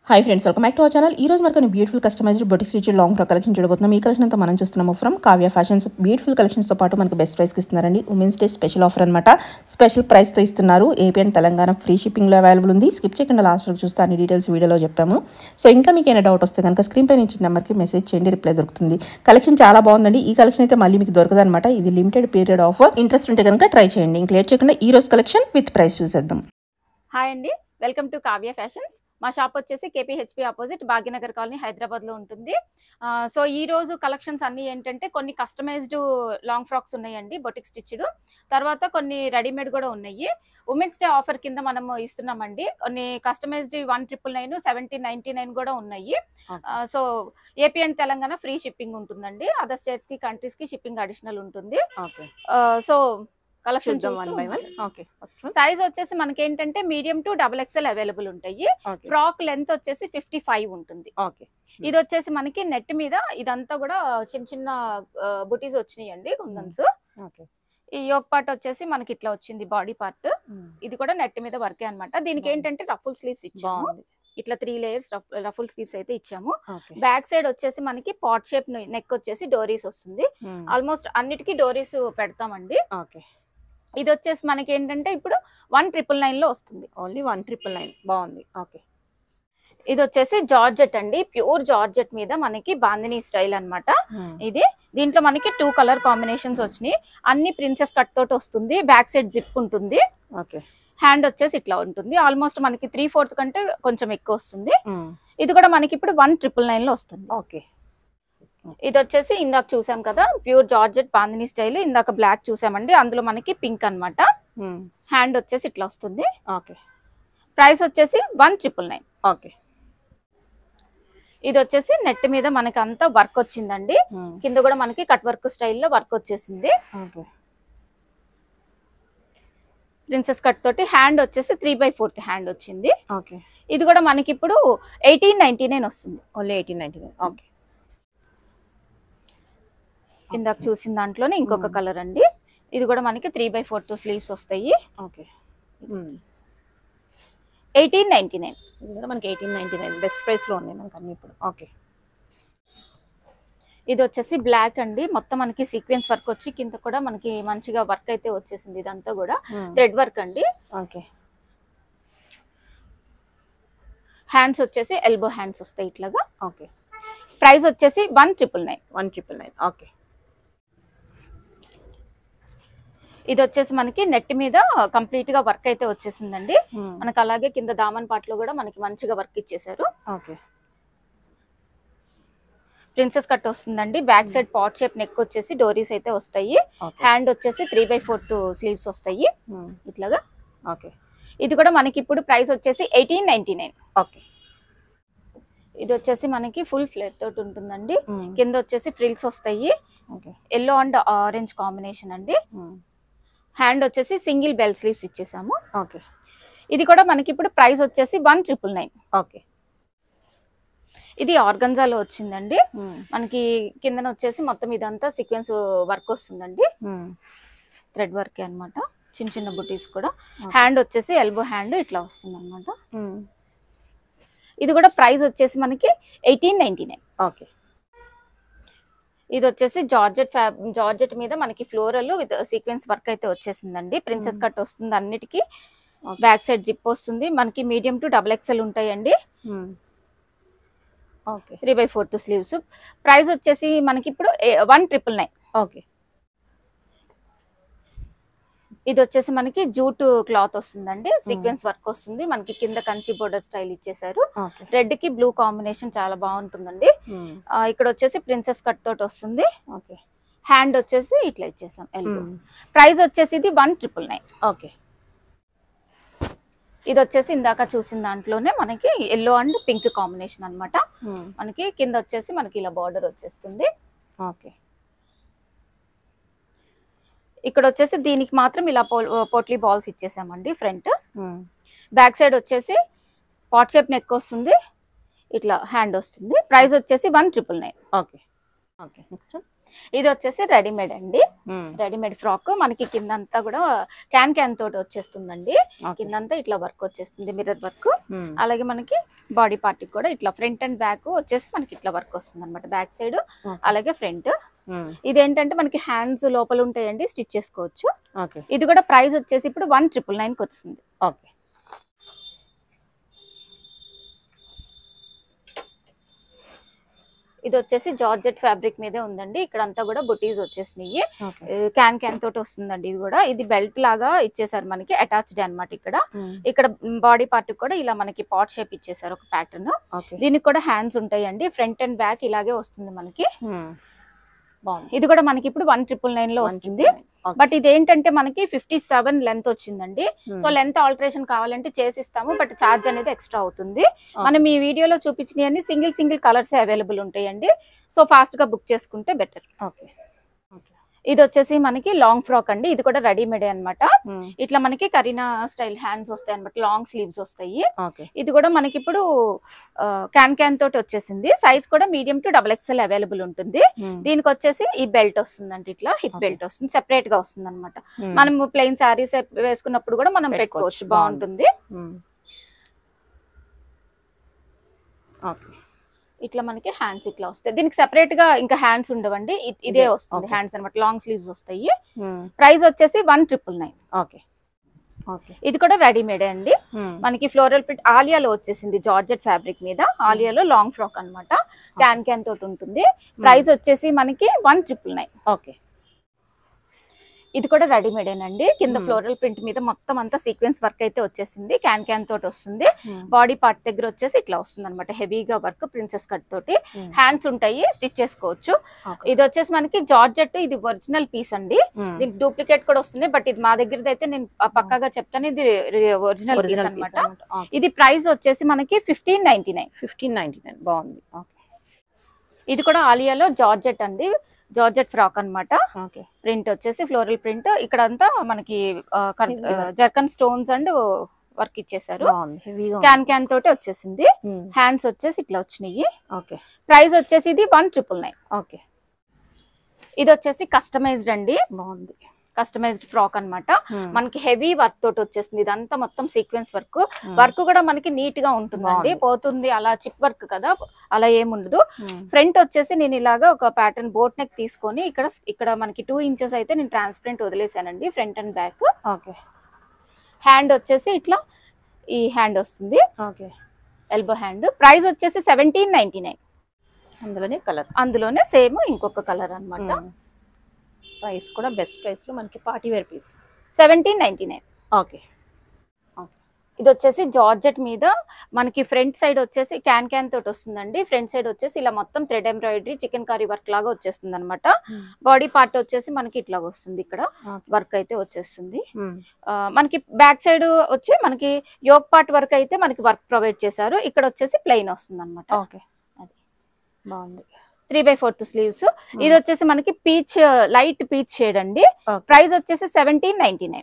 Hi friends, welcome back to our channel. ఈ రోజు మనకు beautiful customized boutique stitch long frock collection చూడబోతున్నాం. ఈ కలెక్షన్ అంతా మనం చూస్తున్నాము ఫ్రమ్ కావ్య ఫ్యాషన్స్. బ్యూటిఫుల్ కలెక్షన్స్తో పాటు మనకు బెస్ట్ ప్రైస్కి ఇస్తున్నారండి. ఉమెన్స్ డే స్పెషల్ ఆఫర్ అనమాట. స్పెషల్ ప్రైస్తో ఇస్తున్నారు. ఏపీ అండ్ తెలంగాణ ఫ్రీ షిప్పింగ్లో అవైలబుల్ ఉంది. స్కిప్ చేయకుండా లాస్ట్ వరకు చూస్తే అన్ని డీటెయిల్స్ వీడియోలో చెప్పాము. సో ఇంకా మీకు ఏమైనా డౌట్ వస్తే కనుక స్క్రీన్ పైన ఇచ్చిన నెంబర్కి మెసేజ్ చేయండి, రిప్లై దొరుకుతుంది. కలెక్షన్ చాలా బాగుందండి. ఈ కలెక్షన్ అయితే మళ్ళీ మీకు దొరకదు అనమాట. ఇది లిమిటెడ్ పీరియడ్ ఆఫర్. ఇంట్రెస్ట్ ఉంటే కనుక ట్రై చేయండి. ఇంక లేట్ చేయకుండా ఈ రోజు కలెక్షన్ విత్ ప్రైస్ చూసేద్దాం. హాయ్ అండి, వెల్కమ్ టు కావ్య ఫ్యాషన్స్. మా షాప్ వచ్చేసి కేపీహెచ్పి ఆపోజిట్ భాగ్యనగర్ కాలనీ హైదరాబాద్లో ఉంటుంది. సో ఈ రోజు కలెక్షన్స్ అన్నీ ఏంటంటే కొన్ని కస్టమైజ్డ్ లాంగ్ ఫ్రాక్స్ ఉన్నాయండి, బొటిక్ స్టిచ్డ్. తర్వాత కొన్ని రెడీమేడ్ కూడా ఉన్నాయి. ఉమెన్స్ డే ఆఫర్ కింద మనం ఇస్తున్నామండి. కొన్ని కస్టమైజ్డ్ 1999, 1799 కూడా ఉన్నాయి. So AP and Telangana free shipping ఉంటుందండి. అదర్ స్టేట్స్ కి, కంట్రీస్ కి షిప్పింగ్ అడిషనల్ ఉంటుంది. సో కలెక్షన్ సైజ్ వచ్చేసి మనకి ఏంటంటే మీడియం టు XXL అవైలబుల్ ఉంటాయి. ఫ్రాక్ లెంత్ వచ్చేసి 55 ఉంటుంది. ఇది వచ్చేసి మనకి నెట్ మీద ఇదంతా కూడా చిన్న చిన్న బుటీస్ వచ్చినాయండి, గుందన్స్. ఈ యోక్ పార్ట్ వచ్చేసి మనకి ఇట్లా వచ్చింది, బాడీ పార్ట్. ఇది కూడా నెట్ మీద వర్కే అనమాట. దీనికి ఏంటంటే రఫుల్ స్లీవ్స్ ఇచ్చాము. ఇట్లా 3 లేయర్స్ రఫుల్ స్లీవ్స్ అయితే ఇచ్చాము. బ్యాక్ సైడ్ వచ్చేసి మనకి పాట్ షేప్ నెక్ వచ్చేసి డోరీస్ వస్తుంది. ఆల్మోస్ట్ అన్నిటికీ డోరీస్ పెడతామండి. ఇది వచ్చేసి మనకి ఏంటంటే ఇప్పుడు 1999 లో వస్తుంది. ఓన్లీ 1999. బాగుంది. ఓకే. ఇది వచ్చేసి జార్జెట్ అండి, ప్యూర్ జార్జెట్ మీద మనకి బాందినీ స్టైల్ అన్నమాట. ఇది దీంట్లో మనకి 2 కలర్ కాంబినేషన్స్ వచ్చినాయి. అన్ని ప్రిన్సెస్ కట్ తోటి వస్తుంది. బ్యాక్ సైడ్ జిప్ ఉంటుంది. హ్యాండ్ వచ్చేసి ఇట్లా ఉంటుంది. ఆల్మోస్ట్ మనకి 3/4 కంటే కొంచెం ఎక్కువ వస్తుంది. ఇది కూడా మనకి ఇప్పుడు 1999 లో వస్తుంది. ఓకే. ఇది వచ్చేసి ఇందాక చూసాం కదా, ప్యూర్ జార్జెట్ బాందినీ స్టైల్. ఇందాక బ్లాక్ చూసామండి, అందులో మనకి పింక్ అన్నమాట. హ్యాండ్ వచ్చేసి ఇట్లా వస్తుంది. ఓకే. ప్రైస్ వచ్చేసి 1999. ఓకే. ఇది వచ్చేసి నెట్ మీద మనకి అంతా వర్క్ వచ్చిందండి. కింద కూడా మనకి కట్ వర్క్ స్టైల్లో వర్క్ వచ్చేసింది. ప్రిన్సెస్ కట్ తోటి హ్యాండ్ వచ్చేసి 3/4 హ్యాండ్ వచ్చింది. ఇది కూడా మనకి ఇప్పుడు 1899 వస్తుంది. ఓన్లీ 1899. ఓకే. ఇందాక చూసిన దాంట్లోనే ఇంకొక కలర్ అండి. ఇది కూడా మనకి 3/4 స్లీవ్స్ వస్తాయి. ఓకే. 1899. ఇది కూడా మనకి 1899 బెస్ట్ ప్రైస్ లో ఉన్నాయి మనకి అన్ని ఇప్పుడు. ఓకే. ఇది వచ్చేసి బ్లాక్ అండి, మొత్తం మనకి సీక్వెన్స్ వర్క్ వచ్చి కింద కూడా మనకి మంచిగా వర్క్ అయితే వచ్చేసింది. ఇదంతా కూడా థ్రెడ్ వర్క్ అండి. ఓకే. హ్యాండ్స్ వచ్చేసి ఎల్బో హ్యాండ్స్ వస్తాయి ఇట్లాగా. ఓకే. ప్రైస్ వచ్చేసి 1999. 1999. ఓకే. ఇది వచ్చేసి మనకి నెట్ మీద కంప్లీట్ గా వర్క్ అయితే వచ్చేసిందండి. మనకి అలాగే కింద దామన్ పార్ట్ లో కూడా మనకి మంచిగా వర్క్ ఇచ్చేసారు. ఓకే. ప్రిన్సెస్ కట్ వస్తుందండి. Back side pot shape neck వచ్చేసి డోరీస్ అయితే వస్తాయి. హ్యాండ్ వచ్చేసి 3/4 స్లీవ్స్ వస్తాయి ఇట్లాగా. ఓకే. ఇది కూడా మనకి ఇప్పుడు ప్రైస్ వచ్చేసి 1899. ఓకే. ఇది వచ్చేసి మనకి ఫుల్ ఫ్లేర్ తోటి ఉంటుందండి. కింద వచ్చేసి ఫ్రిల్స్ వస్తాయి. ఎల్లో అండ్ ఆరెంజ్ కాంబినేషన్ అండి. హ్యాండ్ వచ్చేసి సింగిల్ బెల్ స్లీవ్స్ ఇచ్చేసాము. ఓకే. ఇది కూడా మనకి ఇప్పుడు ప్రైస్ వచ్చేసి 1999. ఓకే. ఇది ఆర్గంజాలో వచ్చిందండి. మనకి కిందన వచ్చేసి మొత్తం ఇదంతా సీక్వెన్స్ వర్క్ వస్తుందండి. థ్రెడ్ వర్క్ అన్నమాట. చిన్న చిన్న బుటీస్ కూడా. హ్యాండ్ వచ్చేసి ఎల్బో హ్యాండ్ ఇట్లా వస్తుంది అనమాట. ఇది కూడా ప్రైస్ వచ్చేసి మనకి 1899. ఓకే. ఇది వచ్చేసి జార్జెట్ మీద మనకి ఫ్లోరల్ విత్ సీక్వెన్స్ వర్క్ అయితే వచ్చేసిందండి. ప్రిన్సెస్ కట్ వస్తుంది అన్నిటికీ. బ్యాక్ సైడ్ జిప్ వస్తుంది. మనకి మీడియం టు XXL ఉంటాయండి. 3/4 స్లీవ్స్. ప్రైస్ వచ్చేసి మనకి ఇప్పుడు 1999. ఓకే. ఇది వచ్చేసి మనకి జూట్ క్లాత్ వస్తుందండి. సీక్వెన్స్ వర్క్ వస్తుంది. మనకి కింద కంచి బోర్డర్ స్టైల్ ఇచ్చేసారు. రెడ్ కి బ్లూ కాంబినేషన్ చాలా బాగుంటుందండి. ఇక్కడ వచ్చేసి ప్రిన్సెస్ కట్ తోటి వస్తుంది. హ్యాండ్ వచ్చేసి ఇట్లా ఇచ్చేసాం ఎల్బో. ప్రైస్ వచ్చేసి ఇది 1999. ఓకే. ఇది వచ్చేసి ఇందాక చూసిన దాంట్లోనే మనకి ఎల్లో అండ్ పింక్ కాంబినేషన్ అన్నమాట. మనకి కింద వచ్చేసి మనకి ఇలా బార్డర్ వచ్చేస్తుంది. ఓకే. ఇక్కడ వచ్చేసి దీనికి మాత్రం ఇలా పోట్లీ బాల్స్ ఇచ్చేసామండి ఫ్రంట్. బ్యాక్ సైడ్ వచ్చేసి పాట్ షేప్ నెక్ వస్తుంది. ఇట్లా హ్యాండ్ వస్తుంది. ప్రైస్ వచ్చేసి 1999. ఓకే. ఓకే. నెక్స్ట్ ఇది వచ్చేసి రెడీమేడ్ అండి. రెడీమేడ్ ఫ్రాక్ మనకి కిందంతా కూడా క్యాన్ తోటి వచ్చేస్తుందండి. కిందంతా ఇట్లా వర్క్ వచ్చేస్తుంది, మిర్రర్ వర్క్. అలాగే మనకి బాడీ పార్ట్ కూడా ఇట్లా ఫ్రంట్ అండ్ బ్యాక్ వచ్చేసి మనకి ఇట్లా వర్క్ వస్తుంది అనమాట, బ్యాక్ సైడ్ అలాగే ఫ్రంట్. ఇదేంటంటే మనకి హ్యాండ్స్ లోపల ఉంటాయండి, స్టిచ్ చేసుకోవచ్చు. ఇది కూడా ప్రైస్ వచ్చేసి ఇప్పుడు 1999 వస్తుంది. ఓకే. ఇది వచ్చేసి జార్జెట్ ఫ్యాబ్రిక్ మీదే ఉందండి. ఇక్కడ అంతా కూడా బుటీస్ వచ్చేసినాయి, క్యాన్ తోటి వస్తుందండి. ఇది కూడా ఇది బెల్ట్ లాగా ఇచ్చేసారు మనకి, అటాచ్డ్ అనమాట. ఇక్కడ బాడీ పార్ట్ కూడా ఇలా మనకి పాట్ షేప్ ఇచ్చేసారు ఒక ప్యాటర్న్. దీనికి కూడా హ్యాండ్స్ ఉంటాయండి, ఫ్రంట్ అండ్ బ్యాక్ ఇలాగే వస్తుంది మనకి. ఇది కూడా మనకి ఇప్పుడు 1999 లో వస్తుంది. బట్ ఇది ఏంటంటే మనకి 57 లెంత్ వచ్చిందండి. సో లెంత్ ఆల్టరేషన్ కావాలంటే చేసిస్తాము, బట్ ఛార్జ్ అనేది ఎక్స్ట్రా అవుతుంది. మనం ఈ వీడియోలో చూపించినవన్నీ సింగిల్ కలర్స్ అవైలబుల్ ఉంటాయండి. సో ఫాస్ట్ గా బుక్ చేసుకుంటే బెటర్. ఇది వచ్చేసి మనకి లాంగ్ ఫ్రాక్ అండి. ఇది కూడా రెడీమేడ్ అనమాట. ఇట్లా మనకి కరీనా స్టైల్ హ్యాండ్స్ వస్తాయి అనమాట, లాంగ్ స్లీవ్స్ వస్తాయి. ఇది కూడా మనకి ఇప్పుడు క్యాన్ తోటి వచ్చేసింది. సైజ్ కూడా మీడియం టు XXL అవైలబుల్ ఉంటుంది. దీనికి వచ్చేసి ఈ బెల్ట్ వస్తుందండి, ఇట్లా హిప్ బెల్ట్ వస్తుంది, సెపరేట్ గా వస్తుంది అనమాట. మనం ప్లెయిన్ శారీస్ వేసుకున్నప్పుడు కూడా మనం పెట్టుకోవచ్చు, బాగుంటుంది. ఇట్లా మనకి హ్యాండ్స్ ఇట్లా వస్తాయి. దీనికి సెపరేట్ గా ఇంకా హ్యాండ్స్ ఉండవండి, ఇదే వస్తుంది హ్యాండ్స్ అనమాట, లాంగ్ స్లీవ్స్ వస్తాయి. ప్రైస్ వచ్చేసి 1999. ఇది కూడా రెడీమేడ్ అండి. మనకి ఫ్లోరల్ ప్రింట్ ఆలియాలో వచ్చేసింది, జార్జెట్ ఫ్యాబ్రిక్ మీద ఆలియాలో లాంగ్ ఫ్రాక్ అనమాట, క్యాన్ తోటి ఉంటుంది. ప్రైస్ వచ్చేసి మనకి 1999. ఇది కూడా రెడీమేడేనండి. కింద ఫ్లోరల్ ప్రింట్ మీద మొత్తం అంతా సీక్వెన్స్ వర్క్ అయితే వచ్చేసింది, క్యాన్ తోటి వస్తుంది. బాడీ పార్ట్ దగ్గర వచ్చేసి ఇట్లా వస్తుంది అనమాట, హెవీగా వర్క్, ప్రిన్సెస్ కట్ తోటి. హ్యాండ్స్ ఉంటాయి, స్టిచ్ చేసుకోవచ్చు. ఇది వచ్చేసి మనకి జార్జెట్, ఇది ఒరిజినల్ పీస్ అండి. దీనికి డూప్లికేట్ కూడా వస్తుంది, బట్ ఇది మా దగ్గర అయితే నేను పక్కాగా చెప్తాను, ఇది ఒరిజినల్ పీస్ అనమాట. ఇది ప్రైస్ వచ్చేసి మనకి 1599. బాగుంది. ఇది కూడా ఆలియాలో జార్జెట్ అండి, జార్జెట్ ఫ్రాక్ అనమాట. ప్రింట్ వచ్చేసి ఫ్లోరల్ ప్రింట్, ఇక్కడ అంతా మనకి జర్కన్ స్టోన్స్ అండ్ వర్క్ ఇచ్చేసారు. క్యాన్ తోటి వచ్చేసింది. హ్యాండ్స్ వచ్చేసి ఇట్లా వచ్చినాయి. ప్రైస్ వచ్చేసి ఇది 1999. ఇది వచ్చేసి కస్టమైజ్డ్ అండి, బాగుంది. కస్టమైజ్డ్ ఫ్రాక్ అనమాట. మనకి హెవీ వర్క్ తోటి వచ్చేస్తుంది. ఇదంతా మొత్తం సీక్వెన్స్ వర్క్ కూడా మనకి నీట్ గా ఉంటుందండి, పోతుంది అలా చిప్ వర్క్ కదా, అలా ఏముండదు. ఫ్రంట్ వచ్చేసి నేను ఇలాగా ఒక ప్యాటర్న్ బోట్ నెక్ తీసుకొని ఇక్కడ మనకి 2 ఇంచెస్ అయితే నేను ట్రాన్స్పరెంట్ వదిలేసానండి, ఫ్రంట్ అండ్ బ్యాక్. హ్యాండ్ వచ్చేసి ఇట్లా ఈ హ్యాండ్ వస్తుంది, ఎల్బో హ్యాండ్. ప్రైస్ వచ్చేసి 1799. అందులోనే సేమ్ ఇంకొక కలర్ అనమాట. ప్రైస్ కూడా బెస్ట్ ప్రైస్ లో మనకి పార్టీ వేర్ పీస్ 1799. ఇది వచ్చేసి జార్జెట్ మీద మనకి ఫ్రంట్ సైడ్ వచ్చేసి క్యాన్ తోటి వస్తుందండి. ఫ్రంట్ సైడ్ వచ్చేసి ఇలా మొత్తం thread embroidery chicken curry work లాగా వచ్చేస్తుంది అనమాట. బాడీ పార్ట్ వచ్చేసి మనకి ఇట్లా వస్తుంది, ఇక్కడ వర్క్ అయితే వచ్చేస్తుంది. మనకి బ్యాక్ సైడ్ వచ్చి మనకి యోక్ పార్ట్ వర్క్ అయితే మనకి వర్క్ ప్రొవైడ్ చేశారు. ఇక్కడ వచ్చేసి ప్లెయిన్ వస్తుంది అనమాట. బాగుంది. 3/4 స్లీవ్స్. ఇది వచ్చేసి మనకి పీచ్, లైట్ పీచ్ షేడ్ అండి. ప్రైస్ వచ్చేసి 1799.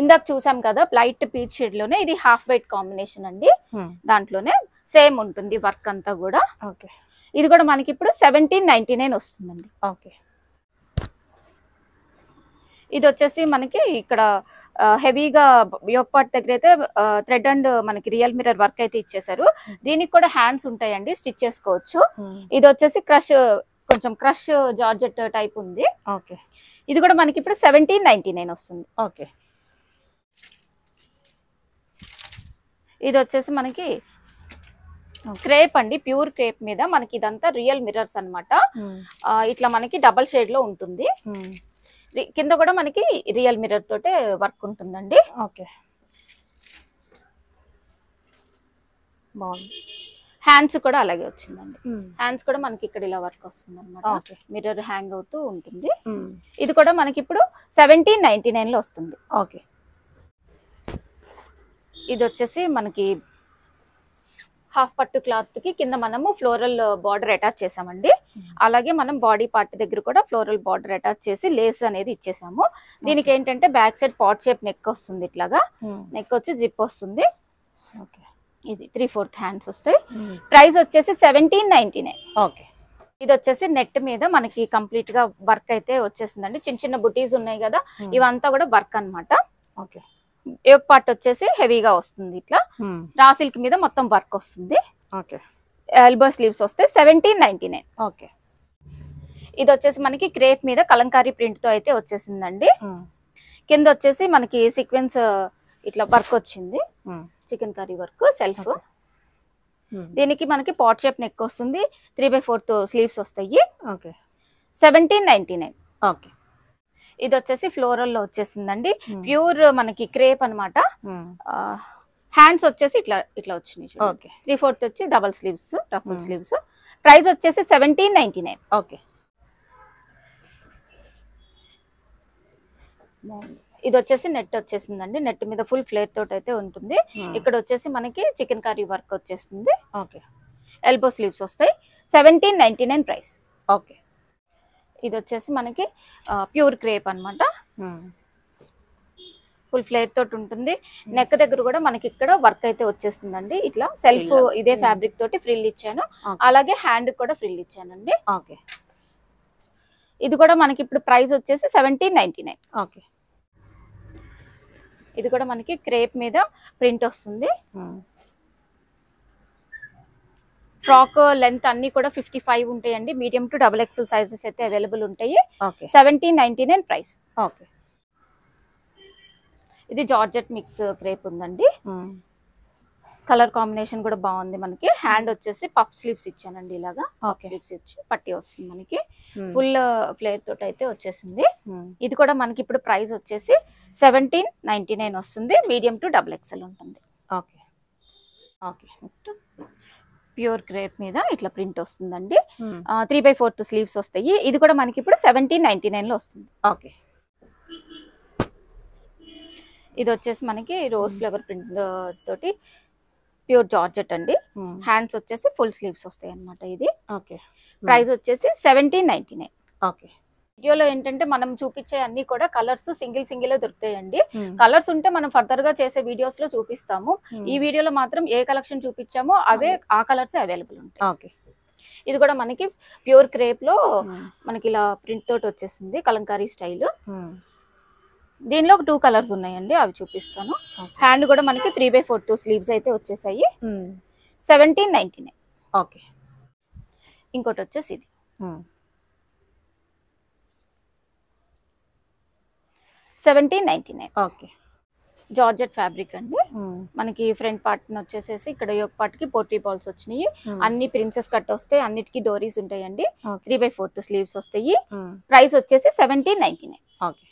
ఇందాక చూసాం కదా లైట్ పీచ్ షేడ్ లోనే, ఇది హాఫ్ వైట్ కాంబినేషన్ అండి. దాంట్లోనే సేమ్ ఉంటుంది వర్క్ అంతా కూడా. ఇది కూడా మనకి ఇప్పుడు 1799 వస్తుందండి. ఇది వచ్చేసి మనకి ఇక్కడ హెవీగా యోక్ పార్ట్ దగ్గర అయితే థ్రెడ్ అండ్ మనకి రియల్ మిర్రర్ వర్క్ అయితే ఇచ్చేసారు. దీనికి కూడా హ్యాండ్స్ ఉంటాయండి, స్టిచ్ చేసుకోవచ్చు. ఇది వచ్చేసి కొంచెం క్రష్ జార్జెట్ టైప్ ఉంది. ఇది కూడా మనకి ఇప్పుడు 1799 వస్తుంది. ఇది వచ్చేసి మనకి క్రేప్ అండి, ప్యూర్ క్రేప్ మీద మనకి ఇదంతా రియల్ మిర్రర్స్ అనమాట. ఇట్లా మనకి డబల్ షేడ్ లో ఉంటుంది. కింద కూడా మనకి రియల్ మిర్రర్ తోటే వర్క్ ఉంటుందండి. బాగుంది. హ్యాండ్స్ కూడా అలాగే వచ్చిందండి. హ్యాండ్స్ కూడా మనకి ఇక్కడ ఇలా వర్క్ వస్తుంది అనమాట, మిర్రర్ హ్యాంగ్ అవుతూ ఉంటుంది. ఇది కూడా మనకి ఇప్పుడు 1799 లో వస్తుంది. ఇది వచ్చేసి మనకి హాఫ్ పట్టు క్లాత్ కి కింద మనము ఫ్లోరల్ బార్డర్ అటాచ్ చేసామండి. అలాగే మనం బాడీ పార్ట్ దగ్గర కూడా ఫ్లోరల్ బార్డర్ అటాచ్ చేసి లేస్ అనేది ఇచ్చేసాము. దీనికి ఏంటంటే back side pot shape neck వస్తుంది, ఇట్లాగా నెక్ వచ్చి జిప్ వస్తుంది. ఇది 3/4 హ్యాండ్స్ వస్తాయి. ప్రైస్ వచ్చేసి 1799. ఇది వచ్చేసి నెట్ మీద మనకి కంప్లీట్ గా వర్క్ అయితే వచ్చేసిందండి. చిన్న చిన్న బుటీస్ ఉన్నాయి కదా, ఇవంతా కూడా వర్క్ అనమాట. యోక్ పార్ట్ వచ్చేసి హెవీగా వస్తుంది, ఇట్లా రా సిల్క్ మీద మొత్తం వర్క్ వస్తుంది. ఓకే. ఎల్బో స్లీవ్స్ వస్తే 1799. ఓకే. ఇది వచ్చేసి మనకి క్రేప్ మీద కలంకారీ ప్రింట్ తో అయితే వచ్చేసిందండి. కింద వచ్చేసి మనకి సీక్వెన్స్ ఇట్లా వర్క్ వచ్చింది, చికెన్ కర్రీ వర్క్ సెల్ఫ్. దీనికి మనకి పాట్ షేప్ నెక్ వస్తుంది, 3/4 స్లీవ్స్ వస్తాయి. 1799. ఓకే. ఇది వచ్చేసి ఫ్లోరల్ లో వచ్చేసిందండి, ప్యూర్ మనకి క్రేప్ అనమాట. హ్యాండ్స్ వచ్చేసి ఇట్లా ఇట్లా వచ్చినాయి. 3/4 వచ్చి double sleeves, ruffle sleeves. Price వచ్చేసి 1799. ఓకే. ఇది వచ్చేసి నెట్ వచ్చేసిందండి, నెట్ మీద ఫుల్ ఫ్లేర్ తోటి అయితే ఉంటుంది. ఇక్కడ వచ్చేసి మనకి చికెన్ కర్రీ వర్క్ వచ్చేస్తుంది. ఓకే. ఎల్బో స్లీవ్స్ వస్తాయి. 1799 ప్రైస్. ఓకే. ఇది వచ్చేసి మనకి ప్యూర్ క్రేప్ అన్నమాట, ఫుల్ ఫ్లేర్ తోటి ఉంటుంది. నెక్ దగ్గర కూడా మనకి ఇక్కడ వర్క్ అయితే వచ్చేస్తుందండి, ఇట్లా సెల్ఫ్ ఇదే ఫ్యాబ్రిక్ తోటి ఫ్రిల్ ఇచ్చాను. అలాగే హ్యాండ్ కూడా ఫ్రిల్ ఇచ్చానండి. ఓకే. ఇది కూడా మనకి ఇప్పుడు ప్రైస్ వచ్చేసి 1799. ఓకే. ఇది కూడా మనకి క్రేప్ మీద ప్రింట్ వస్తుంది. ఫ్రాక్ లెంత్ అన్ని కూడా 55 ఉంటాయండి, మీడియం టు XXL సైజెస్ అయితే అవైలబుల్ ఉంటాయి. 1799 ప్రైస్. ఓకే. ఇది జార్జెట్ మిక్స్ క్రేప్ ఉందండి, కలర్ కాంబినేషన్ కూడా బాగుంది. మనకి హ్యాండ్ వచ్చేసి పఫ్ స్లీవ్స్ ఇచ్చానండి, ఇలాగా పఫ్ స్లీవ్స్ ఇచ్చి పట్టి వస్తుంది మనకి, ఫుల్ ఫ్లేర్ తోటి అయితే వచ్చేసింది. ఇది కూడా మనకి ఇప్పుడు ప్రైస్ వచ్చేసి 1799 వస్తుంది, మీడియం టు XXL ఉంటుంది. Okay. Okay. Next pure crepe మీద ఇట్లా ప్రింట్ వస్తుందండి, 3/4 స్లీవ్స్ వస్తాయి. ఇది కూడా మనకి ఇప్పుడు 1799 లో వస్తుంది. ఓకే. ఇది వచ్చేసి మనకి రోజ్ ఫ్లవర్ ప్రింట్ తోటి ప్యూర్ జార్జెట్ అండి. హ్యాండ్స్ వచ్చేసి ఫుల్ స్లీవ్స్ వస్తాయి అన్నమాట. ఇది ప్రైస్ వచ్చేసి 1799. ఓకే. వీడియోలో ఏంటంటే మనం చూపించే అన్ని కూడా కలర్స్ సింగిల్ దొరుకుతాయండి. కలర్స్ ఉంటే మనం ఫర్దర్ గా చేసే వీడియోస్ లో చూపిస్తాము. ఈ వీడియోలో మాత్రం ఏ కలెక్షన్ చూపించామో అవే ఆ కలర్స్ అవైలబుల్ ఉంటాయి. ఓకే. ఇది కూడా మనకి ప్యూర్ క్రేప్ లో మనకి ఇలా ప్రింట్ తోటి వచ్చేసింది, కలంకారీ స్టైల్. దీనిలో 2 కలర్స్ ఉన్నాయండి, అవి చూపిస్తాను. హ్యాండ్ కూడా మనకి 3/4 స్లీవ్స్ అయితే వచ్చేసాయి. 1799. ఓకే. ఇంకోటి వచ్చేసి ఇది 1799. ఓకే. జార్జెట్ ఫ్యాబ్రిక్ అండి, మనకి ఫ్రంట్ పార్ట్ వచ్చేసేసి ఇక్కడ యోక్ పార్ట్ కి పోట్రీ బాల్స్ వచ్చినాయి. అన్ని ప్రిన్సెస్ కట్ వస్తాయి, అన్నిటికీ డోరీస్ ఉంటాయండి. 3/4 స్లీవ్స్ వస్తాయి. ప్రైస్ వచ్చేసి 1799. ఓకే.